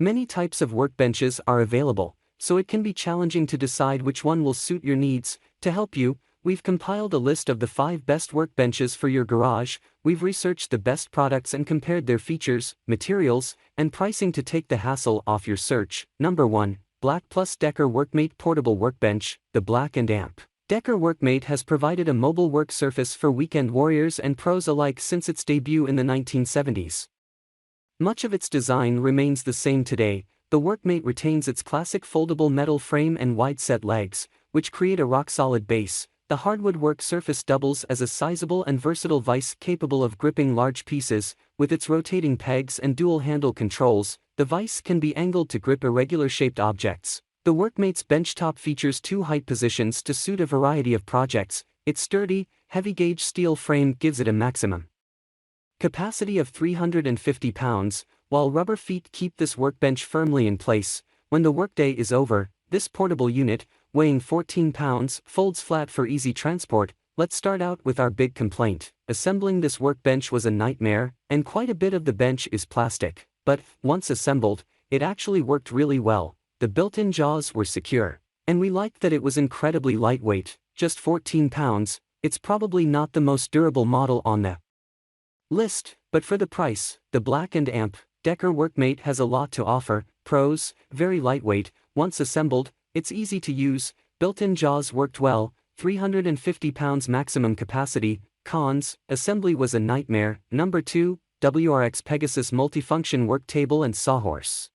Many types of workbenches are available, so it can be challenging to decide which one will suit your needs. To help you, we've compiled a list of the 5 best workbenches for your garage. We've researched the best products and compared their features, materials, and pricing to take the hassle off your search. Number 1. BLACK+DECKER Workmate Portable Workbench. The BLACK+DECKER Workmate has provided a mobile work surface for weekend warriors and pros alike since its debut in the 1970s. Much of its design remains the same today. The Workmate retains its classic foldable metal frame and wide-set legs, which create a rock-solid base. The hardwood work surface doubles as a sizable and versatile vise capable of gripping large pieces. With its rotating pegs and dual-handle controls, the vise can be angled to grip irregular-shaped objects. The Workmate's benchtop features 2 height positions to suit a variety of projects. Its sturdy, heavy-gauge steel frame gives it a maximum capacity of 350 pounds, while rubber feet keep this workbench firmly in place. When the workday is over, this portable unit, weighing 14 pounds, folds flat for easy transport. Let's start out with our big complaint. Assembling this workbench was a nightmare, and quite a bit of the bench is plastic. But, once assembled, it actually worked really well. The built-in jaws were secure, and we liked that it was incredibly lightweight, just 14 pounds. It's probably not the most durable model on the list, but for the price, the BLACK+DECKER Workmate has a lot to offer. Pros: very lightweight. Once assembled, it's easy to use. Built-in jaws worked well. 350 pounds maximum capacity. Cons: assembly was a nightmare. Number 2, WORX Pegasus Multifunction Work Table and Sawhorse.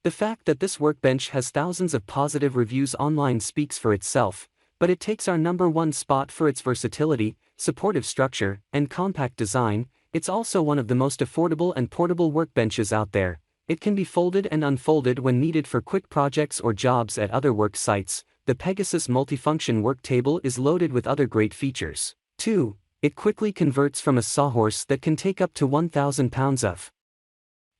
The fact that this workbench has thousands of positive reviews online speaks for itself, but it takes our number 1 spot for its versatility, supportive structure, and compact design. It's also one of the most affordable and portable workbenches out there. It can be folded and unfolded when needed for quick projects or jobs at other work sites. The Pegasus Multifunction Work Table is loaded with other great features. 2. It quickly converts from a Sawhorse that can take up to 1,000 pounds of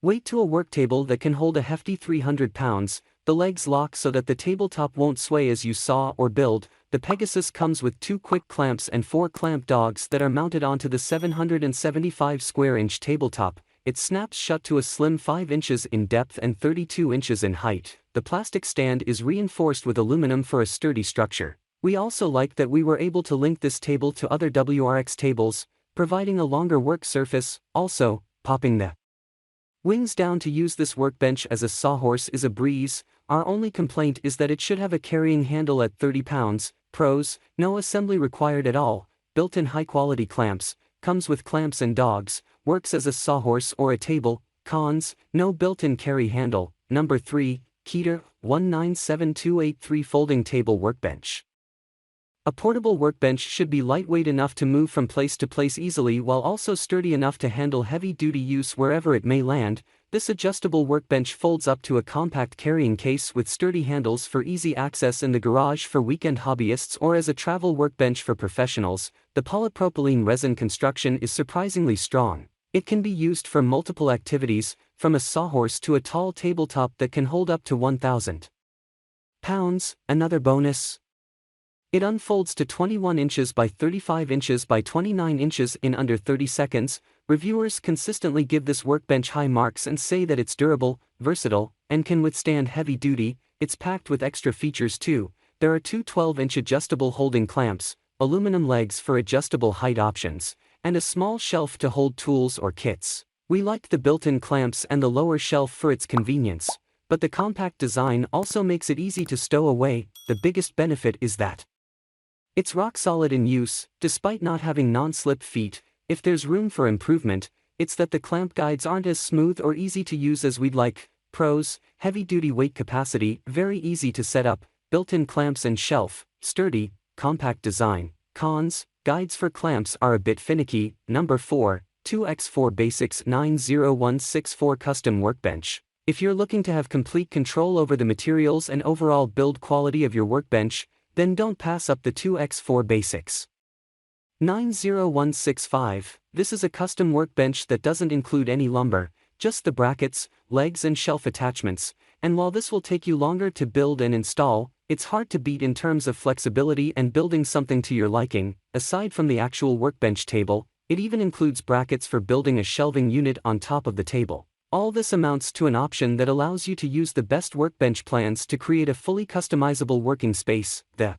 weight to a work table that can hold a hefty 300 pounds. The legs lock so that the tabletop won't sway as you saw or build. The Pegasus comes with 2 quick clamps and 4 clamp dogs that are mounted onto the 775 square inch tabletop. It snaps shut to a slim 5 inches in depth and 32 inches in height. The plastic stand is reinforced with aluminum for a sturdy structure. We also like that we were able to link this table to other WORX tables, providing a longer work surface. Also, popping the wings down to use this workbench as a Sawhorse is a breeze. Our only complaint is that it should have a carrying handle at 30 pounds. Pros: no assembly required at all. Built-in high-quality clamps. Comes with clamps and dogs. Works as a Sawhorse or a table. Cons: no built-in carry handle. Number 3, Keter 197283 Folding Table Workbench. A portable workbench should be lightweight enough to move from place to place easily while also sturdy enough to handle heavy-duty use wherever it may land. This adjustable workbench folds up to a compact carrying case with sturdy handles for easy access in the garage for weekend hobbyists or as a travel workbench for professionals. The polypropylene resin construction is surprisingly strong. It can be used for multiple activities, from a Sawhorse to a tall tabletop that can hold up to 1,000 pounds. Another bonus: it unfolds to 21 inches by 35 inches by 29 inches in under 30 seconds. Reviewers consistently give this workbench high marks and say that it's durable, versatile, and can withstand heavy duty. It's packed with extra features too. There are 2 12-inch adjustable holding clamps, aluminum legs for adjustable height options, and a small shelf to hold tools or kits. We liked the built-in clamps and the lower shelf for its convenience, but the compact design also makes it easy to stow away. The biggest benefit is that it's rock solid in use, despite not having non-slip feet. If there's room for improvement, it's that the clamp guides aren't as smooth or easy to use as we'd like. Pros: heavy-duty weight capacity, very easy to set up, built-in clamps and shelf, sturdy, compact design. Cons: guides for clamps are a bit finicky. Number 4, 2x4 Basics 90164 Custom Workbench. If you're looking to have complete control over the materials and overall build quality of your workbench, then don't pass up the 2x4 Basics 90165. This is a custom workbench that doesn't include any lumber, just the brackets, legs and shelf attachments, and while this will take you longer to build and install, it's hard to beat in terms of flexibility and building something to your liking. Aside from the actual workbench table, it even includes brackets for building a shelving unit on top of the table. All this amounts to an option that allows you to use the best workbench plans to create a fully customizable working space. The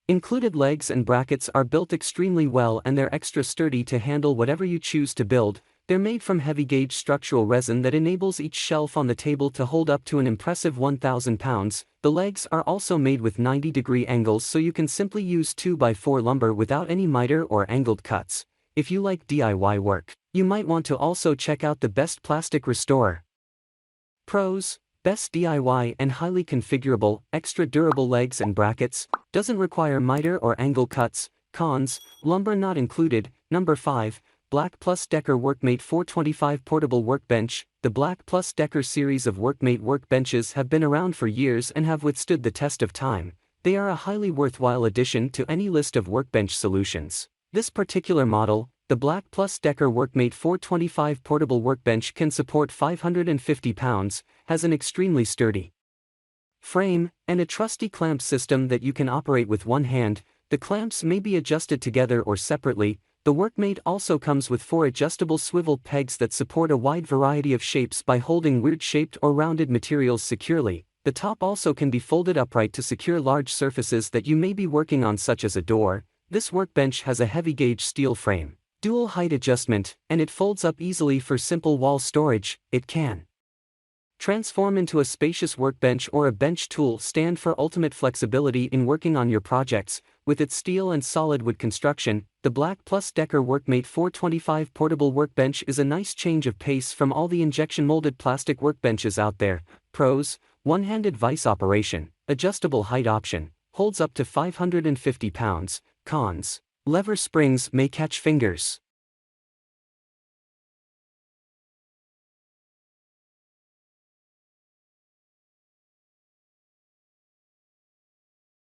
included legs and brackets are built extremely well and they're extra sturdy to handle whatever you choose to build. They're made from heavy-gauge structural resin that enables each shelf on the table to hold up to an impressive 1,000 pounds. The legs are also made with 90-degree angles so you can simply use 2x4 lumber without any miter or angled cuts. If you like DIY work, you might want to also check out the Best Plastic Restorer. Pros: best DIY and highly configurable, extra durable legs and brackets, doesn't require miter or angle cuts. Cons: lumber not included. Number 5. BLACK+DECKER Workmate 425 Portable Workbench. The BLACK+DECKER series of Workmate workbenches have been around for years and have withstood the test of time. They are a highly worthwhile addition to any list of workbench solutions. This particular model, the BLACK+DECKER Workmate 425 Portable Workbench, can support 550 pounds, has an extremely sturdy frame, and a trusty clamp system that you can operate with one hand. The clamps may be adjusted together or separately. The Workmate also comes with 4 adjustable swivel pegs that support a wide variety of shapes by holding weird-shaped or rounded materials securely. The top also can be folded upright to secure large surfaces that you may be working on, such as a door. This workbench has a heavy-gauge steel frame, dual height adjustment, and it folds up easily for simple wall storage. It can transform into a spacious workbench or a bench tool stand for ultimate flexibility in working on your projects. With its steel and solid wood construction, the BLACK+DECKER Workmate 425 Portable Workbench is a nice change of pace from all the injection-molded plastic workbenches out there. Pros: one-handed vise operation, adjustable height option, holds up to 550 pounds. Cons: lever springs may catch fingers.